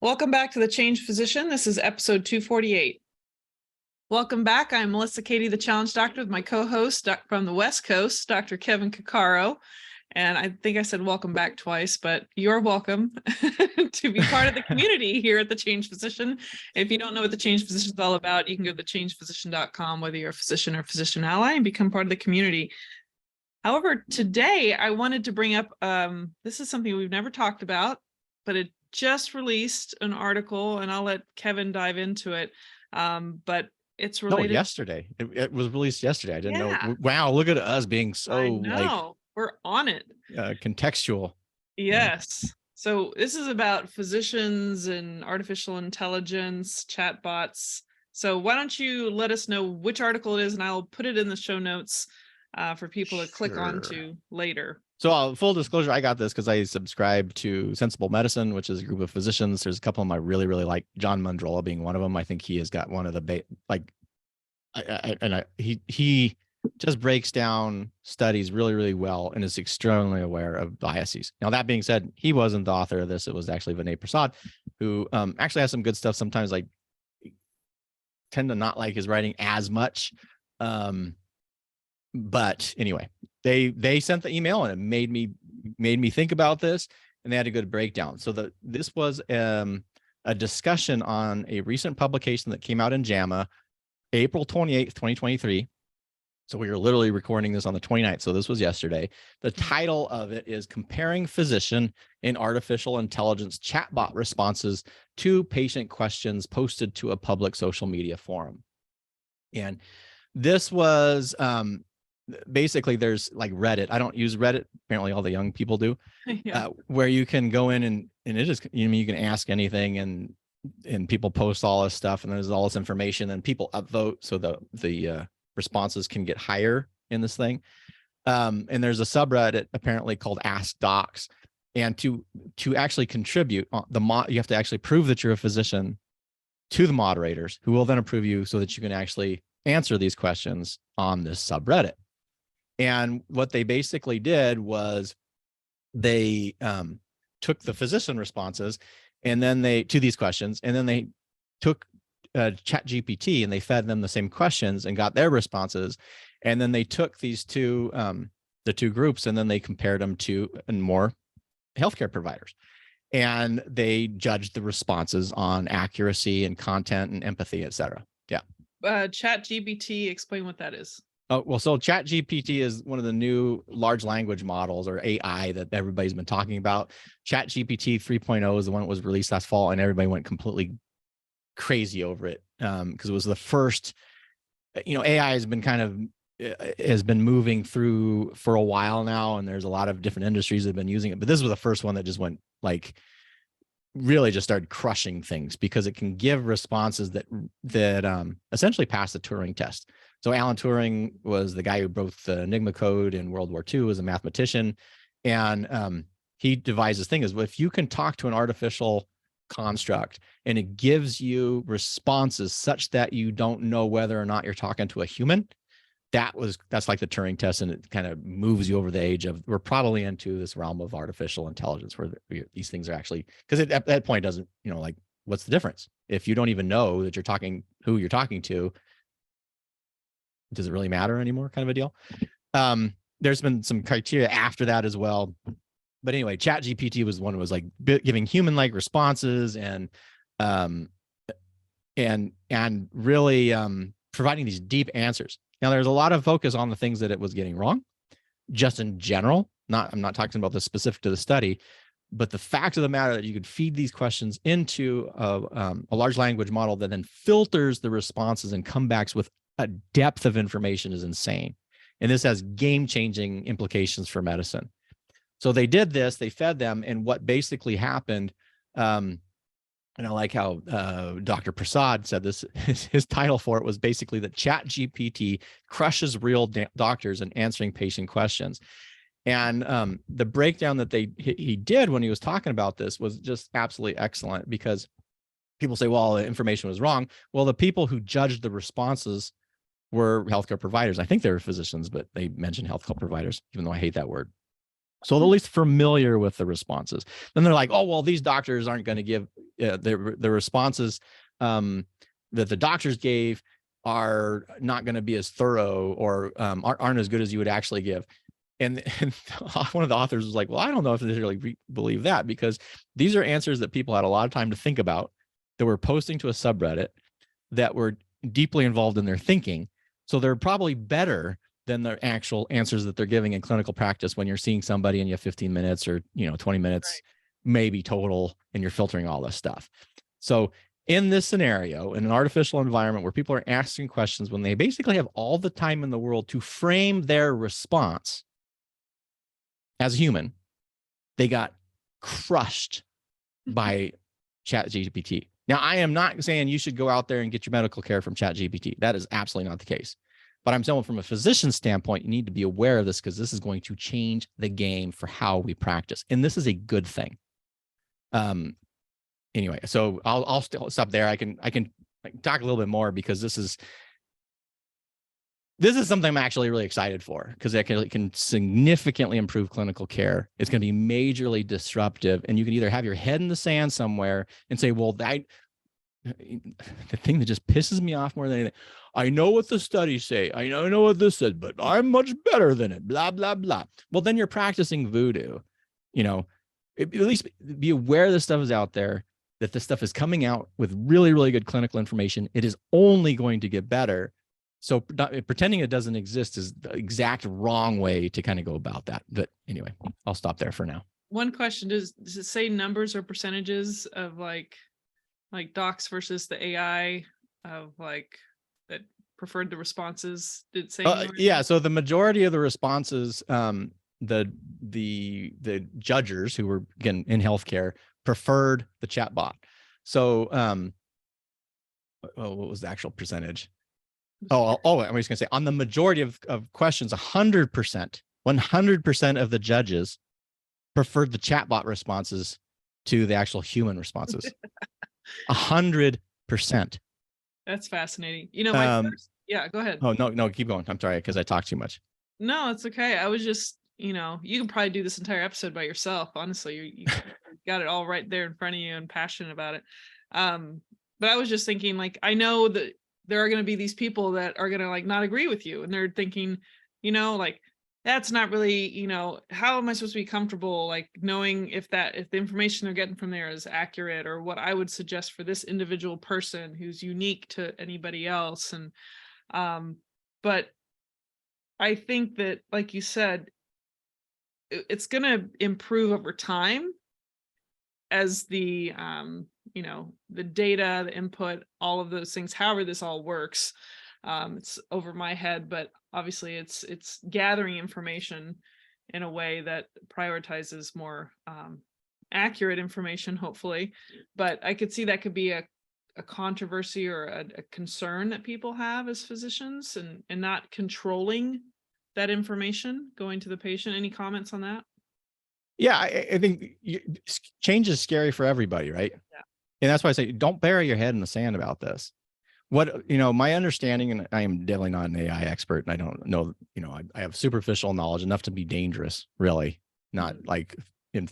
Welcome back to The Change Physician. This is episode 248. Welcome back. I'm Melissa Cady, the Challenge Doctor, with my co-host from the West Coast, Dr. Kevin Cuccaro. And I think I said welcome back twice, but you're welcome to be part of the community here at The Change Physician. If you don't know what The Change Physician is all about, you can go to thechangephysician.com, whether you're a physician or physician ally, and become part of the community. However, today I wanted to bring up, this is something we've never talked about, but it just released an article, and I'll let Kevin dive into it. But it's related. Yesterday. It was released yesterday. I didn't know. Wow, look at us being so we're on it. Contextual. Yes. So this is about physicians and artificial intelligence, chatbots. So why don't you let us know which article it is, and I'll put it in the show notes for people to click onto later. So full disclosure, I got this because I subscribe to Sensible Medicine, which is a group of physicians. There's a couple of them I really, really like, John Mundrola being one of them. I think he has got one of the he just breaks down studies really, really well and is extremely aware of biases. Now, that being said, he wasn't the author of this. It was actually Vinay Prasad, who actually has some good stuff. Sometimes I tend to not like his writing as much. But anyway, they sent the email and it made me think about this, and they had a good breakdown. So this was a discussion on a recent publication that came out in JAMA, April 28th, 2023. So we were literally recording this on the 29th. So this was yesterday. The title of it is Comparing Physician and Artificial Intelligence Chatbot Responses to Patient Questions Posted to a Public Social Media Forum. And this was basically, there's like Reddit. I don't use Reddit. Apparently all the young people do. Yeah. Where you can go in and it is, you can ask anything, and people post all this stuff, and there's all this information, and people upvote so the responses can get higher in this thing. And there's a subreddit apparently called Ask Docs. And to actually contribute, you have to actually prove that you're a physician to the moderators, who will then approve you so that you can actually answer these questions on this subreddit. And what they basically did was they took the physician responses and then to these questions, and then they took ChatGPT and they fed them the same questions and got their responses. And then they took these the two groups, and then they compared them to more healthcare providers. And they judged the responses on accuracy and content and empathy, et cetera. Yeah. ChatGPT, explain what that is. Oh, well, so ChatGPT is one of the new large language models, or AI, that everybody's been talking about. ChatGPT 3.0 is the one that was released last fall, and everybody went completely crazy over it because it was the first. AI has been moving through for a while now, and there's a lot of different industries that have been using it. But this was the first one that just went really just started crushing things, because it can give responses that essentially pass the Turing test. So Alan Turing was the guy who broke the Enigma code in World War II, as a mathematician. And he devised this thing is, if you can talk to an artificial construct and it gives you responses such that you don't know whether or not you're talking to a human, that's like the Turing test, and it kind of moves you over the edge of, we're probably into this realm of artificial intelligence where these things are actually, because at that point doesn't, what's the difference? If you don't even know that who you're talking to, does it really matter anymore, kind of a deal? There's been some criteria after that as well. But anyway, ChatGPT was one that was like giving human-like responses and really providing these deep answers. Now, there's a lot of focus on the things that it was getting wrong, just in general. I'm not talking about the specific to the study, but the fact of the matter that you could feed these questions into a large language model that then filters the responses and comebacks with a depth of information is insane. And this has game-changing implications for medicine. So they did this, they fed them, and what basically happened, and I like how Dr. Prasad said this, his title for it was basically that ChatGPT crushes real doctors in answering patient questions. And the breakdown that he did when he was talking about this was just absolutely excellent, because people say, well, the information was wrong. Well, the people who judged the responses were healthcare providers. I think they were physicians, but they mentioned healthcare providers, even though I hate that word. So at least familiar with the responses. Then they're like, oh, well, these doctors aren't going to give the responses that the doctors gave are not going to be as thorough or aren't as good as you would actually give. And one of the authors was like, well, I don't know if they really believe that, because these are answers that people had a lot of time to think about, that were posting to a subreddit, that were deeply involved in their thinking. So they're probably better than the actual answers that they're giving in clinical practice when you're seeing somebody and you have 15 minutes or 20 minutes maybe total, and you're filtering all this stuff. So in this scenario, in an artificial environment where people are asking questions when they basically have all the time in the world to frame their response as human, they got crushed by ChatGPT. Now, I am not saying you should go out there and get your medical care from ChatGPT. That is absolutely not the case. But I'm saying from a physician standpoint, you need to be aware of this, because this is going to change the game for how we practice. And this is a good thing. Anyway, so I'll still stop there. I can talk a little bit more, because this is something I'm actually really excited for, because it can significantly improve clinical care. It's going to be majorly disruptive, and you can either have your head in the sand somewhere and say, well, the thing that just pisses me off more than anything, I know what the studies say, I know what this says, but I'm much better than it, blah, blah, blah. Well, then you're practicing voodoo. At least be aware this stuff is out there, that this stuff is coming out with really, really good clinical information. It is only going to get better. So pretending it doesn't exist is the exact wrong way to kind of go about that. But anyway, I'll stop there for now. One question, does it say numbers or percentages of like docs versus the AI of that preferred the responses? Did it say? Yeah. So the majority of the responses, the judges who were, again, in healthcare, preferred the chatbot. So what was the actual percentage? I'm just gonna say, on the majority of questions, 100% of the judges preferred the chatbot responses to the actual human responses. 100%. That's fascinating. Yeah, go ahead. Oh, no, keep going. I'm sorry, because I talked too much. No, it's okay. I was just, you can probably do this entire episode by yourself. Honestly, you got it all right there in front of you and passionate about it. But I was just thinking, I know that there are going to be these people that are going to not agree with you, and they're thinking, that's not really, how am I supposed to be comfortable knowing if the information they're getting from there is accurate, or what I would suggest for this individual person who's unique to anybody else. And but I think that, like you said, it's going to improve over time as the the data, the input, all of those things, however this all works. It's over my head, but obviously it's gathering information in a way that prioritizes more accurate information, hopefully. But I could see that could be a controversy or a concern that people have as physicians, and not controlling that information going to the patient. Any comments on that? Yeah, I think change is scary for everybody, right? Yeah. And that's why I say, don't bury your head in the sand about this. What, my understanding, and I am definitely not an AI expert, and I don't know, I have superficial knowledge enough to be dangerous, really, not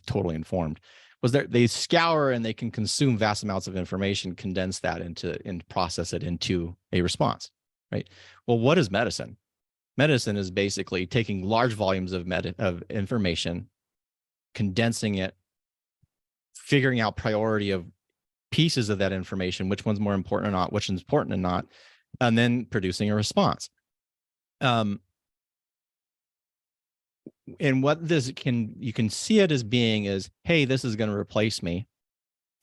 totally informed, was that they scour and they can consume vast amounts of information, condense that and process it into a response, right? Well, what is medicine? Medicine is basically taking large volumes of information, condensing it, figuring out priority of pieces of that information, which one's more important or not, which is important or not, and then producing a response. And what you can see it as being is, hey, this is going to replace me.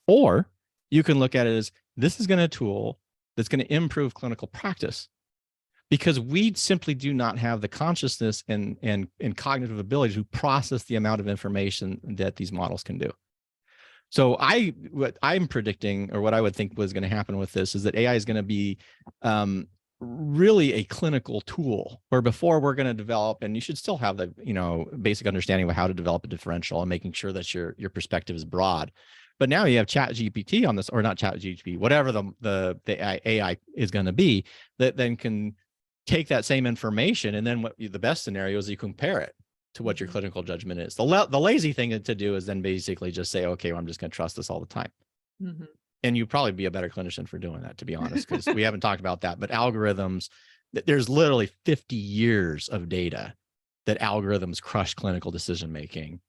Or you can look at it as, this is going to be a tool that's going to improve clinical practice, because we simply do not have the consciousness and cognitive ability to process the amount of information that these models can do. So what I'm predicting, or what I would think was going to happen with this, is that AI is going to be really a clinical tool, where before we're going to develop, and you should still have the basic understanding of how to develop a differential and making sure that your perspective is broad. But now you have ChatGPT on this, or not ChatGPT, whatever the AI is going to be, that then can take that same information, and then the best scenario is you compare it to what your clinical judgment is. The lazy thing to do is then basically just say, okay, well, I'm just going to trust this all the time. Mhm. And you'd probably be a better clinician for doing that, to be honest, because we haven't talked about that. But algorithms, there's literally 50 years of data that algorithms crush clinical decision making.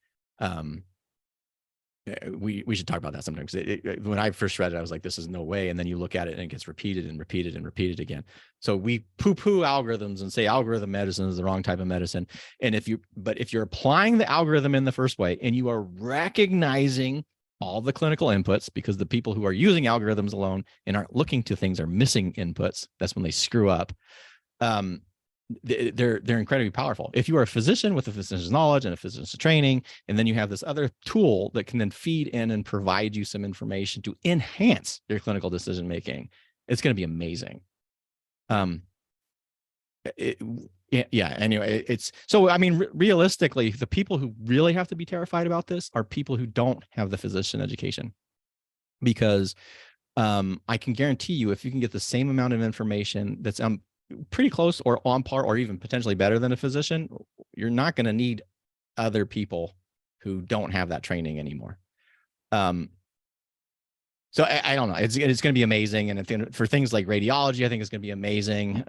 We should talk about that sometimes. When I first read it, I was like, this is no way. And then you look at it and it gets repeated and repeated and repeated again. So we poo-poo algorithms and say algorithm medicine is the wrong type of medicine. And if you're applying the algorithm in the first way and you are recognizing all the clinical inputs, because the people who are using algorithms alone and aren't looking to things are missing inputs, that's when they screw up. They're incredibly powerful. If you are a physician with a physician's knowledge and a physician's training, and then you have this other tool that can then feed in and provide you some information to enhance your clinical decision making, it's going to be amazing. Anyway, it's so, I mean, realistically, the people who really have to be terrified about this are people who don't have the physician education, because I can guarantee you, if you can get the same amount of information that's pretty close or on par or even potentially better than a physician, you're not going to need other people who don't have that training anymore. So I don't know. It's going to be amazing. And for things like radiology, I think it's going to be amazing.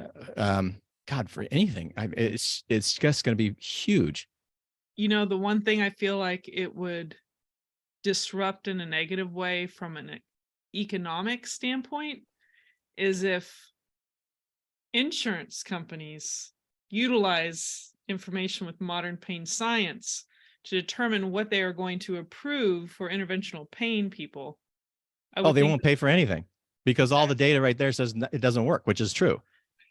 God, for anything, it's just going to be huge. You know, the one thing I feel like it would disrupt in a negative way from an economic standpoint is if insurance companies utilize information with modern pain science to determine what they are going to approve for interventional pain people. Oh, they won't pay for anything because all the data right there says it doesn't work, which is true.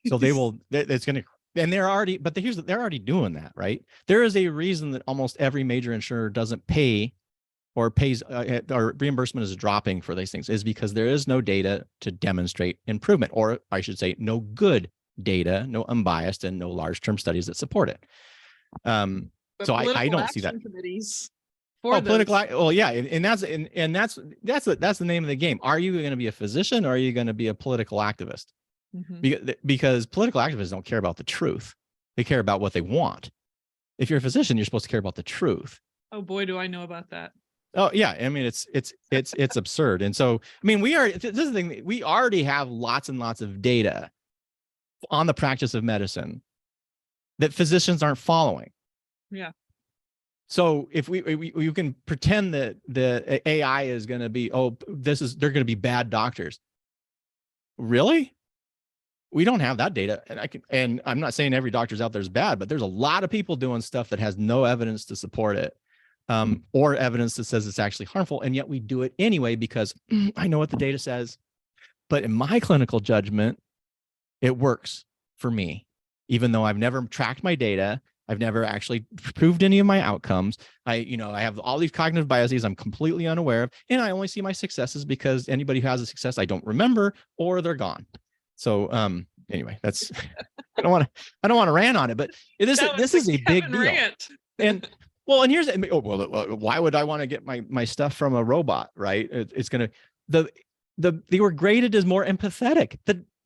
So they will, it's going to, and they're already doing that, right? There is a reason that almost every major insurer doesn't pay or pays, or reimbursement is dropping for these things, is because there is no data to demonstrate improvement, or I should say no good data, no unbiased and no large term studies that support it. So I don't see that. Political, well, yeah, and that's the name of the game. Are you going to be a physician, or are you going to be a political activist? Because political activists don't care about the truth. They care about what they want. If you're a physician, you're supposed to care about the truth. Oh boy, do I know about that. Oh yeah, I mean it's absurd. And so I mean this is the thing, we already have lots and lots of data on the practice of medicine that physicians aren't following. Yeah. So if we can pretend that the AI is going to be, they're going to be bad doctors. Really? We don't have that data. And I'm not saying every doctor's out there is bad, but there's a lot of people doing stuff that has no evidence to support it, or evidence that says it's actually harmful. And yet we do it anyway, because I know what the data says. But in my clinical judgment, it works for me, even though I've never tracked my data. I've never actually proved any of my outcomes. I have all these cognitive biases I'm completely unaware of, and I only see my successes because anybody who has a success I don't remember, or they're gone. So anyway, that's I don't want to rant on it, but this is a big deal. Rant. And well, and here's why would I want to get my stuff from a robot, right? It's gonna they were graded as more empathetic.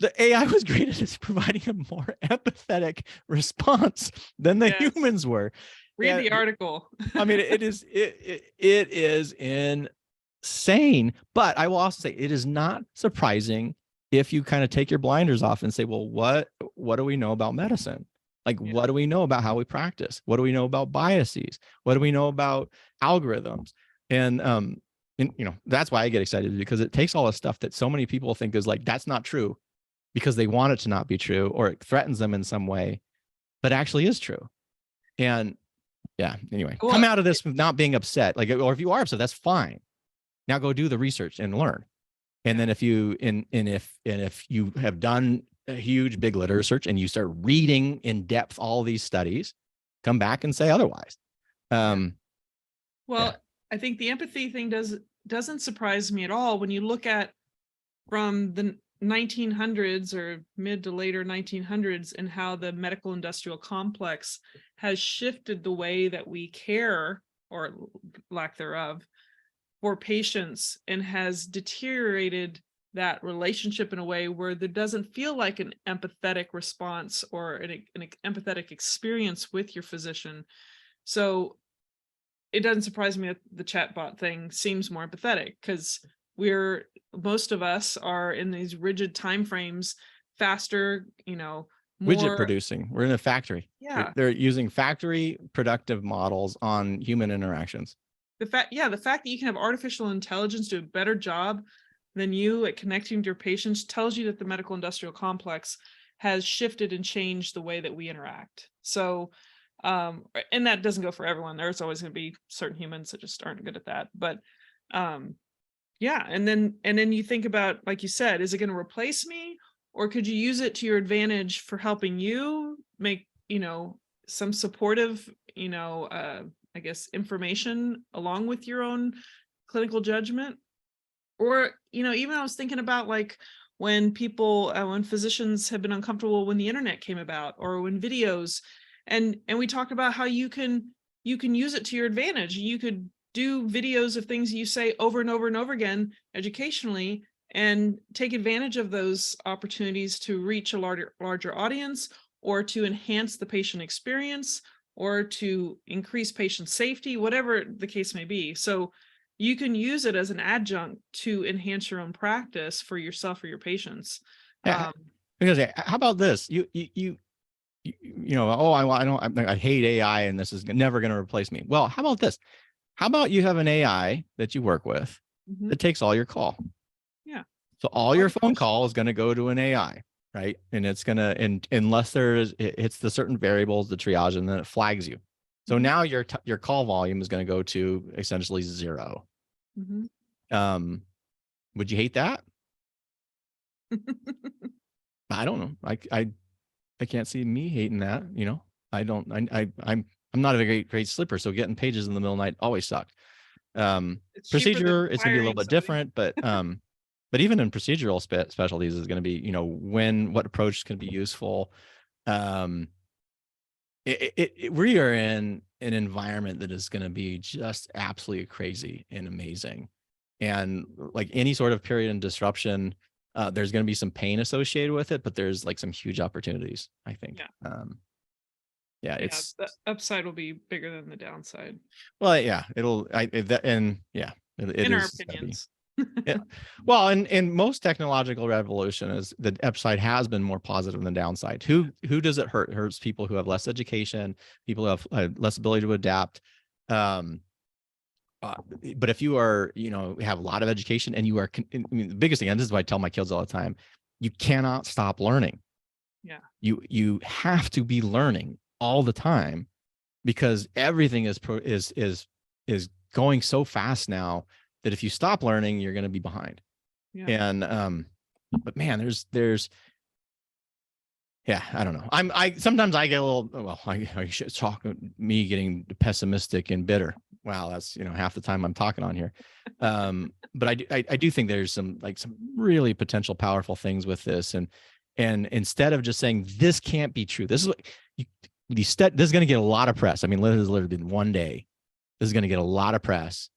The AI was graded as providing a more empathetic response than the humans were. Read the article. I mean, it is insane. But I will also say it is not surprising if you kind of take your blinders off and say, well, what do we know about medicine? Like, what do we know about how we practice? What do we know about biases? What do we know about algorithms? And that's why I get excited, because it takes all the stuff that so many people think is like, that's not true, because they want it to not be true, or it threatens them in some way, but actually is true. And yeah, anyway, come out of this with not being upset. Like, or if you are upset, that's fine. Now go do the research and learn. And then if you have done a huge big literature search and you start reading in depth all these studies, come back and say otherwise. I think the empathy thing doesn't surprise me at all when you look at from the 1900s or mid to later 1900s and how the medical industrial complex has shifted the way that we care, or lack thereof, for patients, and has deteriorated that relationship in a way where there doesn't feel like an empathetic response or an empathetic experience with your physician. So it doesn't surprise me that the chatbot thing seems more empathetic, because most of us are in these rigid timeframes, faster, Widget more, producing. We're in a factory. yeah. They're using factory productive models on human interactions. The fact that you can have artificial intelligence do a better job than you at connecting to your patients tells you that the medical industrial complex has shifted and changed the way that we interact. So, and that doesn't go for everyone. There's always going to be certain humans that just aren't good at that. But, yeah. And then you think about, like you said, is it going to replace me, or could you use it to your advantage for helping you make, some supportive, I guess, information along with your own clinical judgment? Or, even I was thinking about, like, when when physicians have been uncomfortable when the internet came about, or when videos, and we talked about how you can use it to your advantage. You could do videos of things you say over and over and over again educationally, and take advantage of those opportunities to reach a larger audience, or to enhance the patient experience, or to increase patient safety, whatever the case may be. So you can use it as an adjunct to enhance your own practice for yourself or your patients. Yeah. Because how about this? Oh, I hate AI and this is never going to replace me. Well, how about this? How about you have an AI that you work with that takes all your call? Yeah. So all your phone call is going to go to an AI, right? And it's going to, unless it hits the certain variables, the triage, and then it flags you. So now your call volume is going to go to essentially 0. Would you hate that? I don't know. I can't see me hating that. I'm not a great slipper, so getting pages in the middle of the night always sucked. Procedure is going to be a little bit different, but even in procedural specialties is going to be, what approach can be useful. We are in an environment that is going to be just absolutely crazy and amazing. And like any sort of period in disruption, there's going to be some pain associated with it, but there's like some huge opportunities, I think. It's the upside will be bigger than the downside. Well, yeah, in our opinions. Yeah. Well, and most technological revolution is the upside has been more positive than the downside. Who does it hurt? It hurts people who have less education, people who have less ability to adapt. But if you are, have a lot of education and you are, the biggest thing, and this is what I tell my kids all the time, you cannot stop learning. Yeah. You have to be learning all the time, because everything is going so fast now that if you stop learning, you're going to be behind. Yeah. And but man, there's I don't know. Sometimes I get a little, I should talk me getting pessimistic and bitter. Wow, that's half the time I'm talking on here. But I do think there's some really potential powerful things with this, and instead of just saying this can't be true, this is what this is going to get a lot of press. I mean, this has literally been one day. This is going to get a lot of press.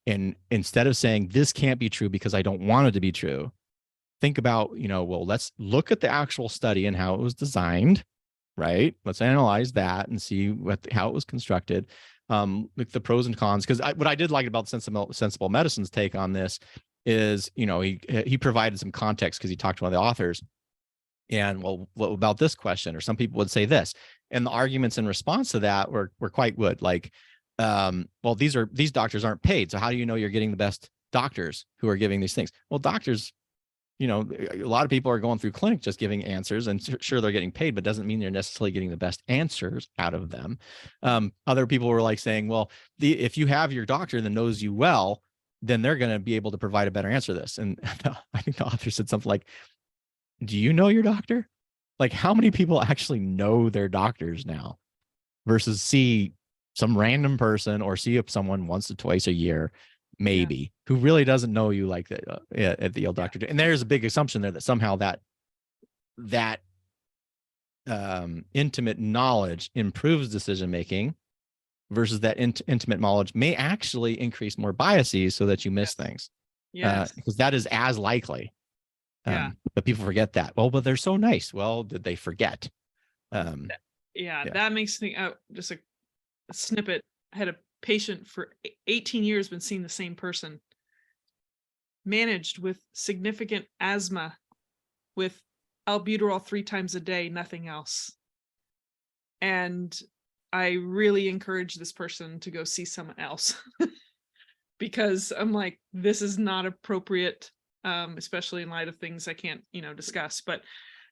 And instead of saying this can't be true because I don't want it to be true, think about, well, let's look at the actual study and how it was designed, right? Let's analyze that and see how it was constructed, look the pros and cons. Because what I did like about Sensible Medicine's take on this is, he provided some context because he talked to one of the authors. And well, what about this question? Or some people would say this, and the arguments in response to that were quite good. Like, well, these doctors aren't paid, so how do you know you're getting the best doctors who are giving these things? Well, doctors, a lot of people are going through clinic just giving answers, and sure, they're getting paid, but doesn't mean they're necessarily getting the best answers out of them. Other people were like saying, well, if you have your doctor that knows you well, then they're going to be able to provide a better answer to this. And I think the author said something like, do you know your doctor? Like, how many people actually know their doctors now versus see some random person or see someone once or twice a year, maybe, who really doesn't know you like that at the old doctor. And there's a big assumption there that somehow that intimate knowledge improves decision-making versus that intimate knowledge may actually increase more biases so that you miss things. Because that is as likely. But people forget that. Well, but they're so nice. Well, did they forget? That makes me just a snippet. I had a patient for 18 years, been seeing the same person. managed with significant asthma with albuterol 3 times a day, nothing else. And I really encourage this person to go see someone else because I'm like, this is not appropriate, especially in light of things I can't, discuss. But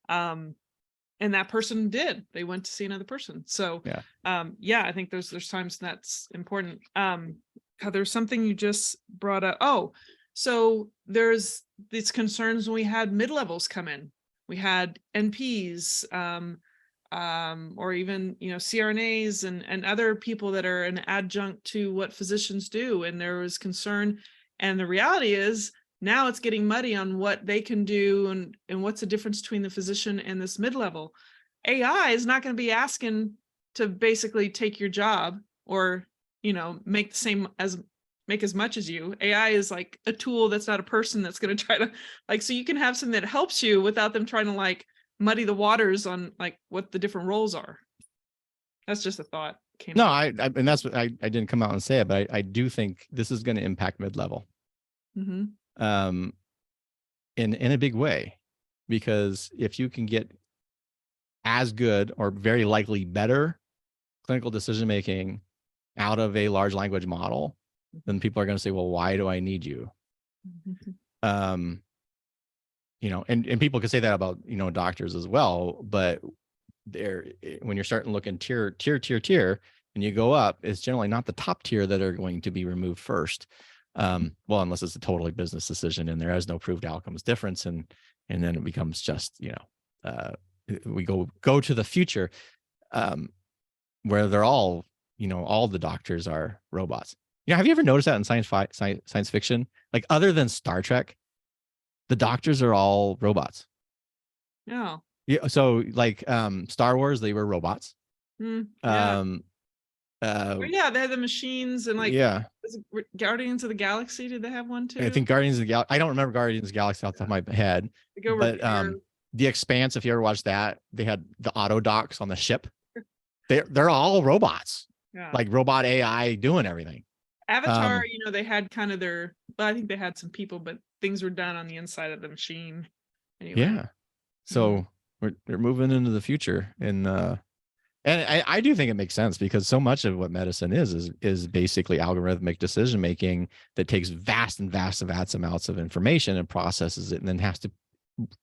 and that person did. They went to see another person. So I think there's times that's important. There's something you just brought up. Oh, so there's these concerns when we had mid-levels come in. We had NPs, or even CRNAs and other people that are an adjunct to what physicians do, and there was concern. And the reality is now it's getting muddy on what they can do and what's the difference between the physician and this mid-level. AI is not going to be asking to basically take your job or make as much as you. AI is like a tool that's not a person that's going to try to so you can have something that helps you without them trying to muddy the waters on what the different roles are. That's just a thought. No, and that's what I didn't come out and say it, but I do think this is going to impact mid-level. Mm-hmm. In a big way, because if you can get as good or very likely better clinical decision making out of a large language model, then people are going to say, well, why do I need you? Mm-hmm. And people could say that about doctors as well, but when you're starting looking tier, and you go up, it's generally not the top tier that are going to be removed first. Well, unless it's a totally business decision and there is no proved outcomes difference, and then it becomes just we go to the future, where they're all all the doctors are robots. Have you ever noticed that in science fiction? Like, other than Star Trek, the doctors are all robots. No. Yeah. So Star Wars, they were robots. Yeah. They had the machines and was it Guardians of the Galaxy? Did they have one too? I think Guardians of the Galaxy. I don't remember Guardians of the Galaxy off the top of my head. But The Expanse, if you ever watched that, they had the auto docks on the ship. They're all robots. Yeah. Like robot AI doing everything. Avatar, they had kind of I think they had some people, but things were done on the inside of the machine. Anyway. Yeah. So we're moving into the future, and I do think it makes sense, because so much of what medicine is basically algorithmic decision making that takes vast amounts of information and processes it, and then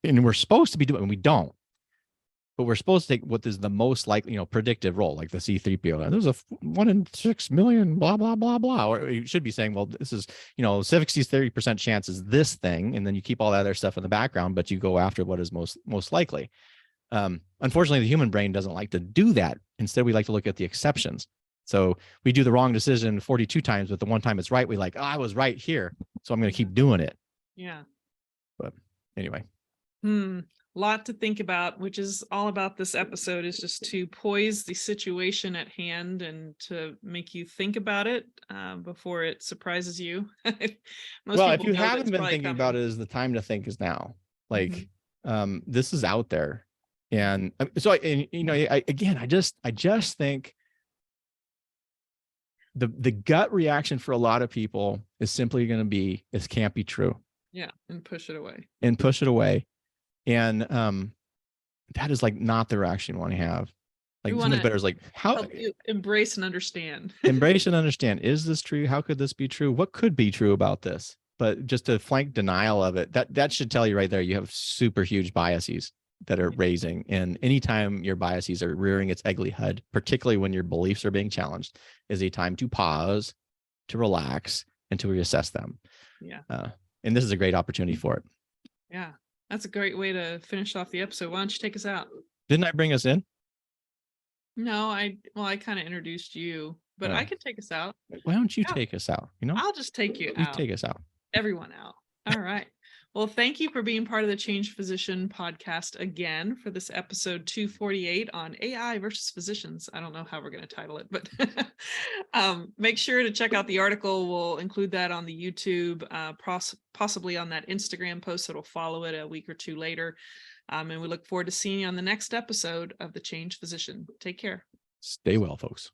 and we're supposed to be doing, and we don't. But we're supposed to take what is the most likely, predictive role, like the C3PO. There's a 1 in 6 million, blah, blah, blah, blah. Or you should be saying, well, this is, 60% chance is this thing. And then you keep all that other stuff in the background, but you go after what is most likely. Unfortunately, the human brain doesn't like to do that. Instead, we like to look at the exceptions. So we do the wrong decision 42 times, but the one time it's right, we I was right here, so I'm going to keep doing it. Yeah. But anyway. Lot to think about, which is all about this episode, is just to poise the situation at hand and to make you think about it before it surprises you. Well, if you haven't been thinking about it, is the time to think is now. This is out there. And so, I just think the gut reaction for a lot of people is simply going to be, this can't be true. Yeah. And push it away. And that is not the reaction you want to have. So much better is how help you embrace and understand. Embrace and understand. Is this true? How could this be true? What could be true about this? But just a flank denial of it, that should tell you right there, you have super huge biases that are raising. And anytime your biases are rearing its ugly head, particularly when your beliefs are being challenged, is a time to pause, to relax, and to reassess them. Yeah. And this is a great opportunity for it. Yeah. That's a great way to finish off the episode. Why don't you take us out? Didn't I bring us in? No, I kind of introduced you, but I can take us out. Why don't you take us out? I'll just take you out. You take us out. Everyone out. All right. Well, thank you for being part of the Change Physician podcast again for this episode 248 on AI versus physicians. I don't know how we're going to title it, but make sure to check out the article. We'll include that on the YouTube, possibly on that Instagram post that'll follow it a week or two later. And we look forward to seeing you on the next episode of the Change Physician. Take care. Stay well, folks.